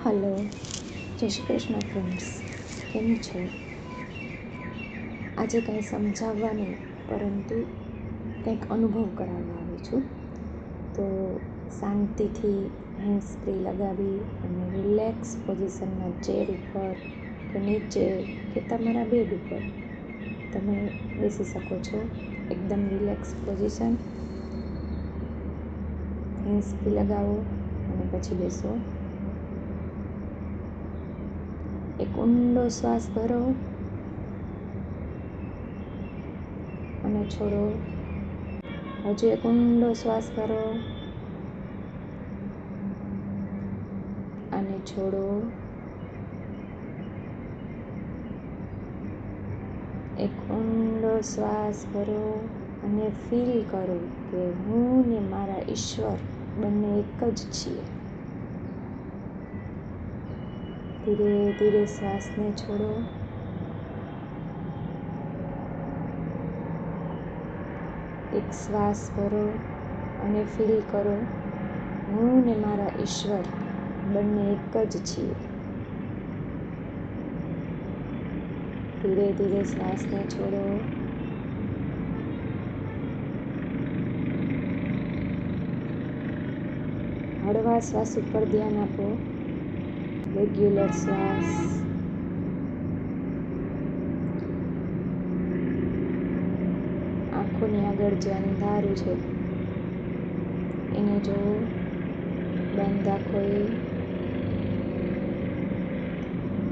Hello, જય Shri Krishna friends. કેમ છો? આજે કંઈ સમજાવવા નહીં, પરંતુ કંઈક અનુભવ કરાવવા આવી છું. તો શાંતિથી હેન્ડ્સ ફ્રી લગાવી અને રિલેક્સ પોઝિશનમાં ચેર ઉપર કે નીચે કે તમારા બેડ ઉપર તમે બેસી શકો છો. એકદમ રિલેક્સ પોઝિશન. હેન્ડ્સ ફ્રી લગાવો અને પછી બેસો. એક ઊંડો શ્વાસ ભરો અને છોડો. હજુ એક ઊંડો શ્વાસ ભરો અને છોડો. એક ઊંડો શ્વાસ ભરો અને ફીલ કરો કે હું ને મારા ઈશ્વર બંને એક જ છીએ. ધીરે ધીરે શ્વાસને છોડો. એક શ્વાસ ભરો અને ફીલ કરો હું ને મારા ઈશ્વર બંને એક જ છીએ. ધીરે ધીરે શ્વાસને છોડો. હળવા શ્વાસ ઉપર ધ્યાન આપો. રેગ્યુલર શ્વાસ. આંખોની આગળ જે અંધારું છે એને જોવો. બંધ આંખોએ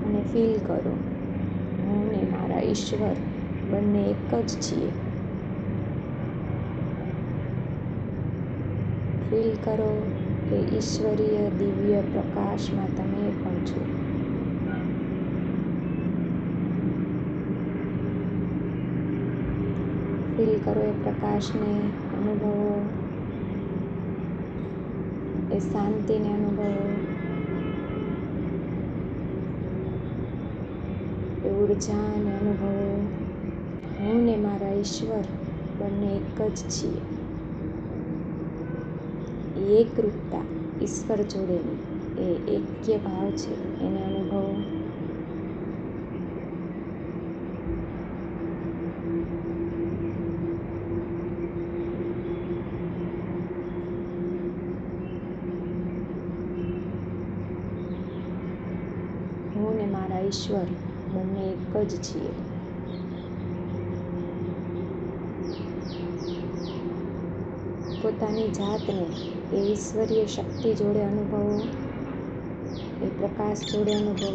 અને ફીલ કરો હું ને મારા ઈશ્વર બંને એક જ છીએ. ફીલ કરો કે ઈશ્વરીય દિવ્ય પ્રકાશમાં તમે પણ છો. ફીલ કરો એ પ્રકાશને, અનુભવો એ શાંતિને, અનુભવો એ ઉર્જાને, અનુભવો હું ને મારા ઈશ્વર બંને એક જ છીએ. એકરૂપતા ઈશ્વર જોડેની એ એક્ય ભાવ છે, એને અનુભવો. હું ને મારા ઈશ્વર બંને એક જ છીએ. પોતાની જાતને એ ઈશ્વરીય શક્તિ જોડે અનુભવો, એ પ્રકાશ જોડે અનુભવો.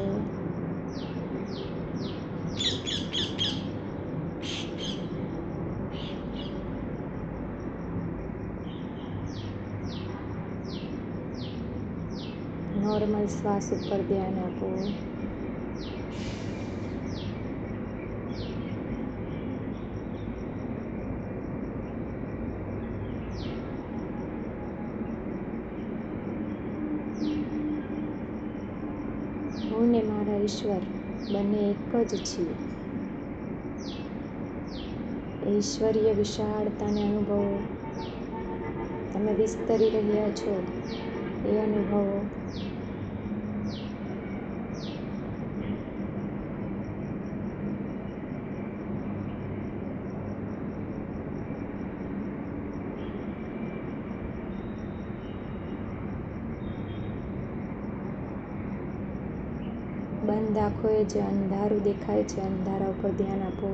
નોર્મલ શ્વાસ ઉપર ધ્યાન આપો. હું ને મારા ઈશ્વર બંને એક જ છીએ. ઈશ્વરીય વિશાળતાને અનુભવો. તમે વિસ્તરી રહ્યા છો એ અનુભવો. બંધ આંખોએ જે અંધારું દેખાય છે, અંધારા ઉપર ધ્યાન આપો.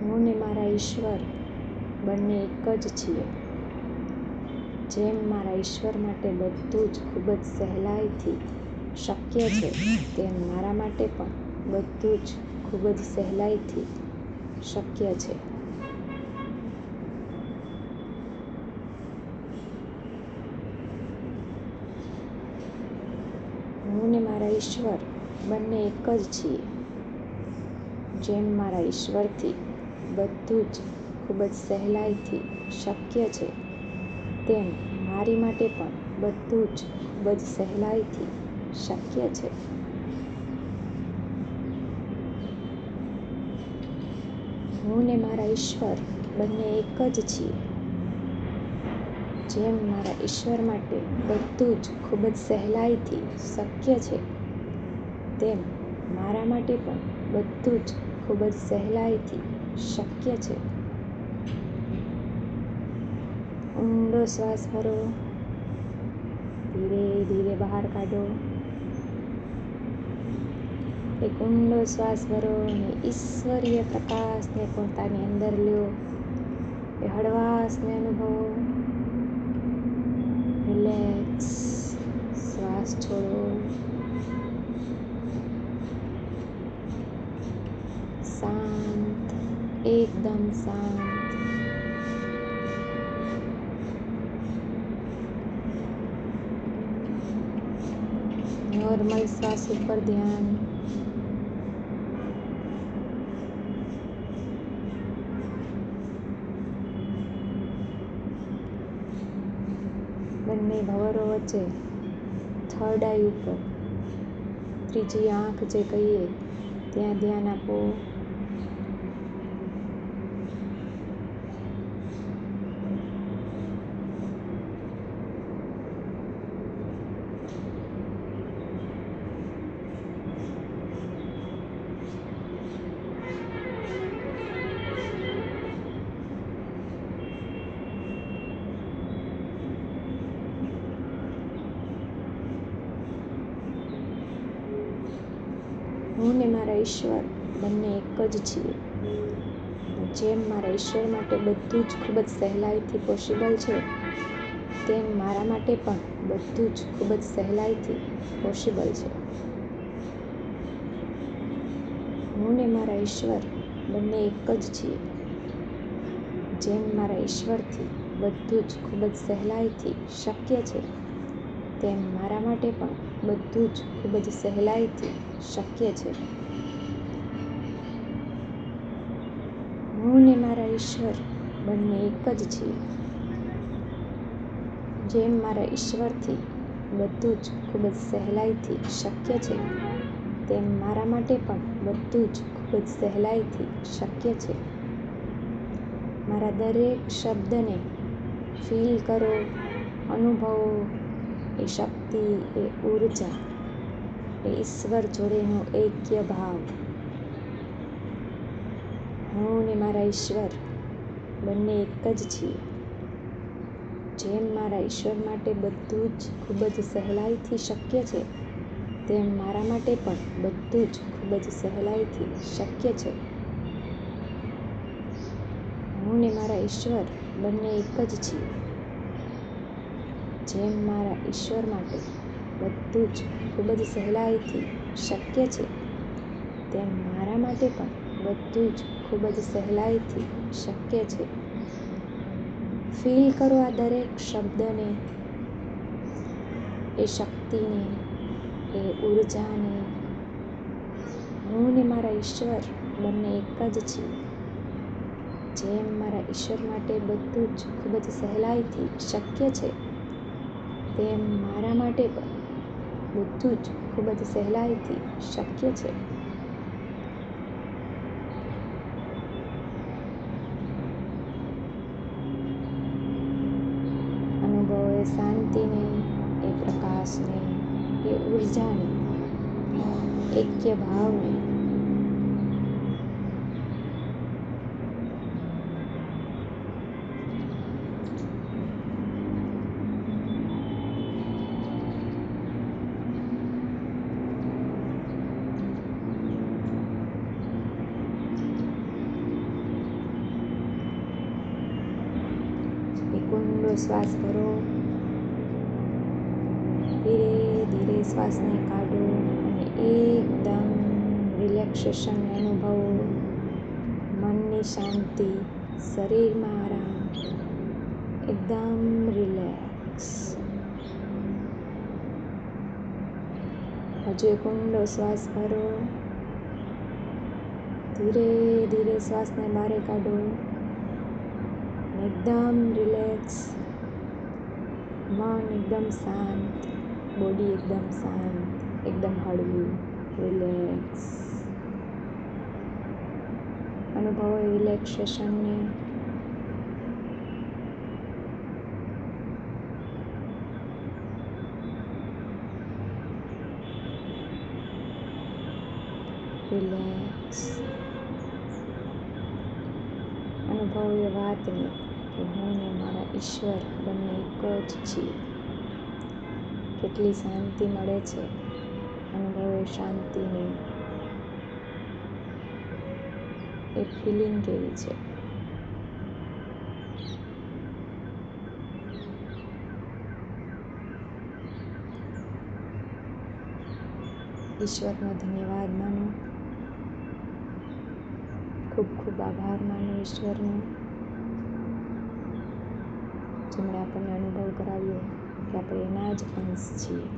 હું ને મારા ઈશ્વર બંને એક જ છીએ. જેમ મારા ઈશ્વર માટે બધું જ ખૂબ જ સહેલાઈથી શક્ય છે, તેમ મારા માટે પણ બધું જ ખૂબ જ સહેલાઈથી શક્ય છે. હું ને મારા ઈશ્વર બંને એક જ છીએ. જેમ મારા ઈશ્વરથી બધું જ ખૂબ જ સહેલાઈથી શક્ય છે, તેમ મારી માટે પણ બધું જ ખૂબ જ સહેલાઈથી શક્ય છે. હું ને મારા ઈશ્વર બંને એક જ છીએ. જેમ મારા ઈશ્વર માટે બધું જ ખૂબ જ સહેલાઈથી શક્ય છે, તેમ મારા માટે પણ બધું જ ખૂબ જ સહેલાઈથી શક્ય છે. ઊંડો શ્વાસ ભરો, ધીરે ધીરે બહાર કાઢો. એક ઊંડો શ્વાસ ભરો અને ઈશ્વરીય પ્રકાશને પોતાની અંદર લ્યો. એ હળવાશને અનુભવો. રિલેક્સ. શ્વાસ છોડો. શાંત, એકદમ શાંત. નોર્મલ શ્વાસ ઉપર ધ્યાન. બંને ભવરો વચ્ચે થર્ડ આઈ ઉપર, ત્રીજી આંખ જે કહીએ ત્યાં ધ્યાન આપો. હું ને મારા ઈશ્વર બંને એક જ છીએ. જેમ મારા ઈશ્વર માટે બધું જ ખૂબ જ સહેલાઈથી પોસિબલ છે, તેમ મારા માટે પણ બધું જ ખૂબ જ સહેલાઈથી પોસિબલ છે. હું ને મારા ઈશ્વર બંને એક જ છીએ. જેમ મારા ઈશ્વરથી બધું જ ખૂબ જ સહેલાઈથી શક્ય છે, તેમ મારા માટે પણ બધું જ ખૂબ જ સહેલાઈથી શક્ય છે. હું ને મારા ઈશ્વર બંને એક જ છીએ. જેમ મારા ઈશ્વરથી બધું જ ખૂબ જ સહેલાઈથી શક્ય છે, તેમ મારા માટે પણ બધું જ ખૂબ જ સહેલાઈથી શક્ય છે. મારા દરેક શબ્દને ફીલ કરો, અનુભવો. એ શક્તિ, એ ઊર્જા, એ ઈશ્વર જોડેનો એક્ય ભાવ. હું ને મારા ઈશ્વર બંને એક જ છીએ. જેમ મારા ઈશ્વર માટે બધું જ ખૂબ જ સહેલાઈથી શક્ય છે, તેમ મારા માટે પણ બધું જ ખૂબ જ સહેલાઈથી શક્ય છે. હું ને મારા ઈશ્વર બંને એક જ છીએ. જેમ મારા ઈશ્વર માટે બધું જ ખૂબ જ સહેલાઈથી શક્ય છે, તેમ મારા માટે પણ બધું જ ખૂબ જ સહેલાઈથી શક્ય છે. ફીલ કરો આ દરેક શબ્દને, એ શક્તિને, એ ઊર્જાને. હું ને મારા ઈશ્વર બંને એક જ છીએ. જેમ મારા ઈશ્વર માટે બધું જ ખૂબ જ સહેલાઈથી શક્ય છે, તેમ મારા માટે પણ બધું જ ખૂબ જ સહેલાઈથી શક્ય છે. અનુભવો એ શાંતિને, એ પ્રકાશને, એ ઊર્જાને, એક્ય ભાવને. એક ઊંડો શ્વાસ ભરો, ધીરે ધીરે શ્વાસને કાઢો અને એકદમ રિલેક્સેશનને અનુભવો. મનની શાંતિ, શરીરમાં આરામ, એકદમ રિલેક્સ. હજુ એક ઊંડો શ્વાસ ભરો, ધીરે ધીરે શ્વાસને બહાર કાઢો. એકદમ રિલેક્સ. મન એકદમ શાંત, બોડી એકદમ શાંત, એકદમ હળવું, રિલેક્સ. અનુભવો રિલેક્સેશનને. રિલેક્સ. અનુભવો એ વાતને કે હું ને મારા ઈશ્વર બંને એક જ છીએ. કેટલી શાંતિ મળે છે. અનુભવો એ શાંતિની. એ ફિલિંગ કેવી છે. ઈશ્વરનો ધન્યવાદ માનો. ખૂબ ખૂબ આભાર માનો ઈશ્વરનો, જેમણે આપણને અનુભવ કરાવ્યો કે આપણે એના જ અંશ છીએ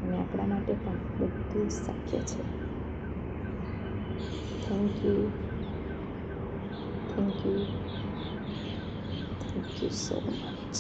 અને આપણા માટે પણ બધું શક્ય છે. Thank you, thank you, thank you so much.